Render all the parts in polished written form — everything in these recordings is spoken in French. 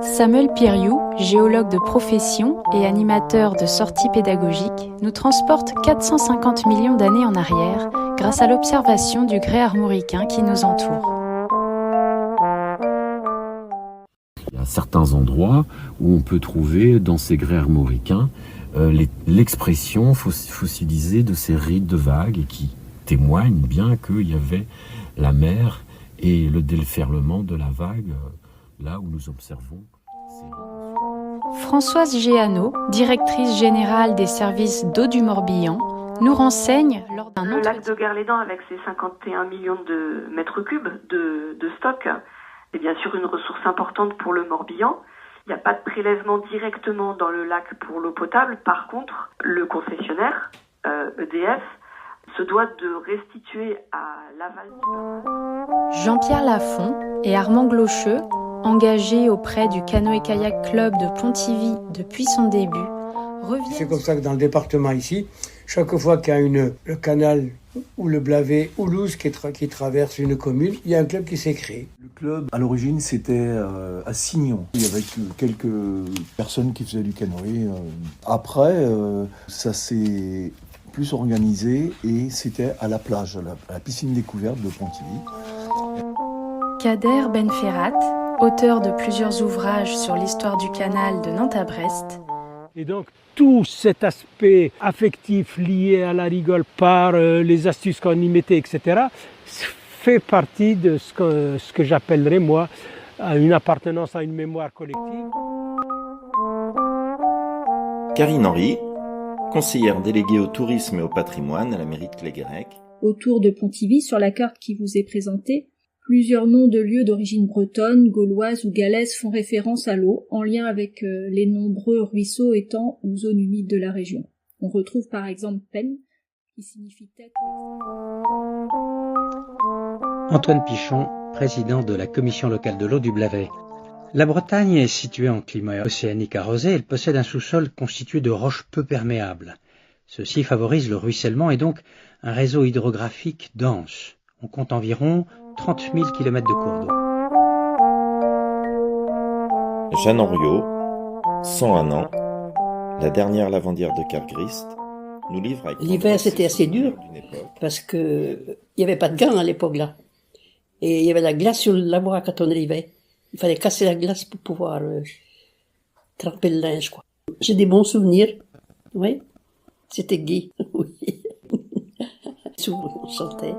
Samuel Piriou, géologue de profession et animateur de sorties pédagogiques, nous transporte 450 millions d'années en arrière grâce à l'observation du grès armoricain qui nous entoure. Il y a certains endroits où on peut trouver dans ces grès armoricains l'expression fossilisée de ces rites de vagues et qui témoignent bien qu'il y avait la mer et le déferlement de la vague là où nous observons. Françoise Géano, directrice générale des services d'eau du Morbihan, nous renseigne lors d'un entretien. Le lac de Guerlédan, avec ses 51 millions de mètres cubes de stock, est bien sûr une ressource importante pour le Morbihan. Il n'y a pas de prélèvement directement dans le lac pour l'eau potable. Par contre, le concessionnaire, EDF, se doit de restituer à l'aval du barrage. Jean-Pierre Lafont et Armand Glocheux, engagés auprès du Canoë-Kayak Club de Pontivy depuis son début, reviennent. C'est comme ça que dans le département ici, chaque fois qu'il y a le canal ou le Blavet ou l'Ouse qui traverse une commune, il y a un club qui s'est créé. Le club, à l'origine, c'était à Signon. Il y avait quelques personnes qui faisaient du canoë. Après, ça s'est plus organisé et c'était à la plage, à la piscine découverte de Pontivy. Kader Benferrat, auteur de plusieurs ouvrages sur l'histoire du canal de Nantes à Brest. Et donc tout cet aspect affectif lié à la rigole par les astuces qu'on y mettait, etc., fait partie de ce que j'appellerais moi une appartenance à une mémoire collective. Karine Henry, conseillère déléguée au tourisme et au patrimoine à la mairie de Cléguérec. Autour de Pontivy, sur la carte qui vous est présentée, plusieurs noms de lieux d'origine bretonne, gauloise ou galaise font référence à l'eau, en lien avec les nombreux ruisseaux, étangs ou zones humides de la région. On retrouve par exemple Pen, qui signifie tête. Antoine Pichon, président de la commission locale de l'eau du Blavet. La Bretagne est située en climat océanique arrosé, elle possède un sous-sol constitué de roches peu perméables. Ceci favorise le ruissellement et donc un réseau hydrographique dense. On compte environ 30 000 km de cours d'eau. Jeanne Henriot, 101 ans, la dernière lavandière de Cargrist, nous livre avec... L'hiver, c'était assez dur, parce que il n'y avait pas de gants à l'époque, là. Et il y avait la glace sur le lavoir quand on arrivait. Il fallait casser la glace pour pouvoir tremper le linge, quoi. J'ai des bons souvenirs, oui. C'était gai, oui. Souvent, on chantait.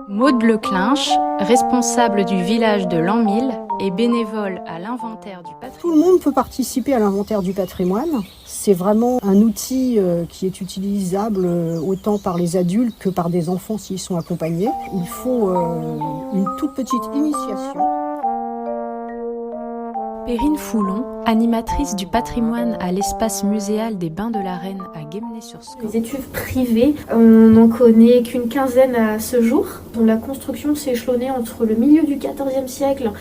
Maude Leclinch, responsable du village de l'an 1000 et bénévole à l'inventaire du patrimoine. Tout le monde peut participer à l'inventaire du patrimoine. C'est vraiment un outil qui est utilisable autant par les adultes que par des enfants s'ils sont accompagnés. Il faut une toute petite initiation. Perrine Foulon, animatrice du patrimoine à l'espace muséal des Bains de la Reine à Guémené-sur-Scaut. Les études privées, on n'en connaît qu'une quinzaine à ce jour, dont la construction s'est échelonnée entre le milieu du XIVe siècle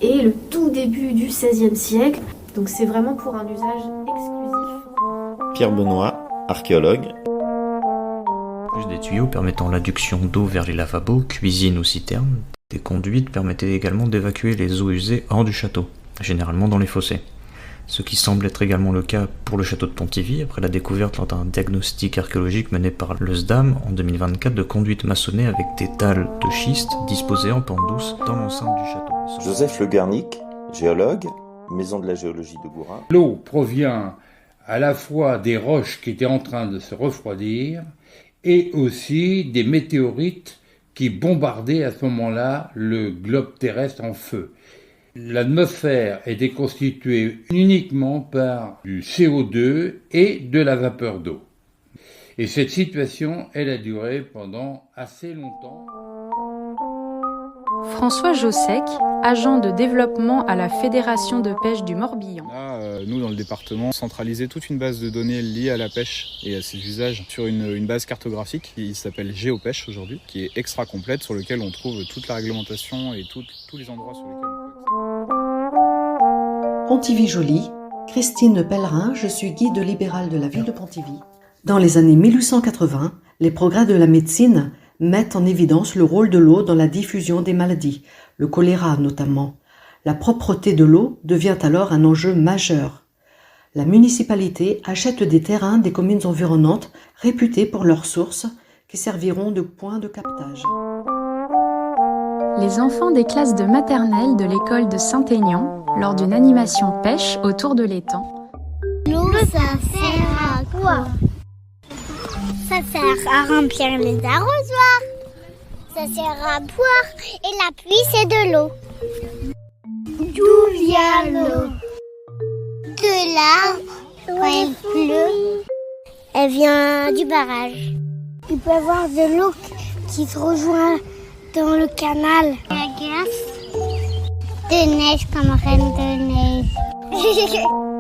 et le tout début du XVIe siècle. Donc c'est vraiment pour un usage exclusif. Pierre Benoît, archéologue. Plus des tuyaux permettant l'adduction d'eau vers les lavabos, cuisines ou citernes. Des conduites permettaient également d'évacuer les eaux usées hors du château, généralement dans les fossés. Ce qui semble être également le cas pour le château de Pontivy, après la découverte lors d'un diagnostic archéologique mené par le SDAM en 2024 de conduites maçonnées avec des dalles de schiste disposées en pente douce dans l'enceinte du château. Joseph Le Garnic, géologue, maison de la géologie de Gourin. L'eau provient à la fois des roches qui étaient en train de se refroidir et aussi des météorites qui bombardaient à ce moment-là le globe terrestre en feu. L'atmosphère était constituée uniquement par du CO2 et de la vapeur d'eau. Et cette situation, elle a duré pendant assez longtemps. François Jossec, agent de développement à la Fédération de pêche du Morbihan. Nous, dans le département, centraliser toute une base de données liée à la pêche et à ses usages sur une base cartographique qui s'appelle Géopêche aujourd'hui, qui est extra complète, sur lequel on trouve toute la réglementation et tous les endroits sur lesquels on peut... Pontivy-Joly, Christine Pellerin, je suis guide libéral de la ville de Pontivy. Dans les années 1880, les progrès de la médecine mettent en évidence le rôle de l'eau dans la diffusion des maladies, le choléra notamment. La propreté de l'eau devient alors un enjeu majeur. La municipalité achète des terrains des communes environnantes réputées pour leurs sources qui serviront de point de captage. Les enfants des classes de maternelle de l'école de Saint-Aignan, lors d'une animation pêche autour de l'étang. L'eau, ça sert à quoi? Ça sert à remplir les arrosoirs. Ça sert à boire. Et la pluie, c'est de l'eau. D'où vient l'eau? De là, quand il pleut, elle vient du barrage. Il peut y avoir de l'eau qui se rejoint dans le canal. La glace, de neige comme reine de neige.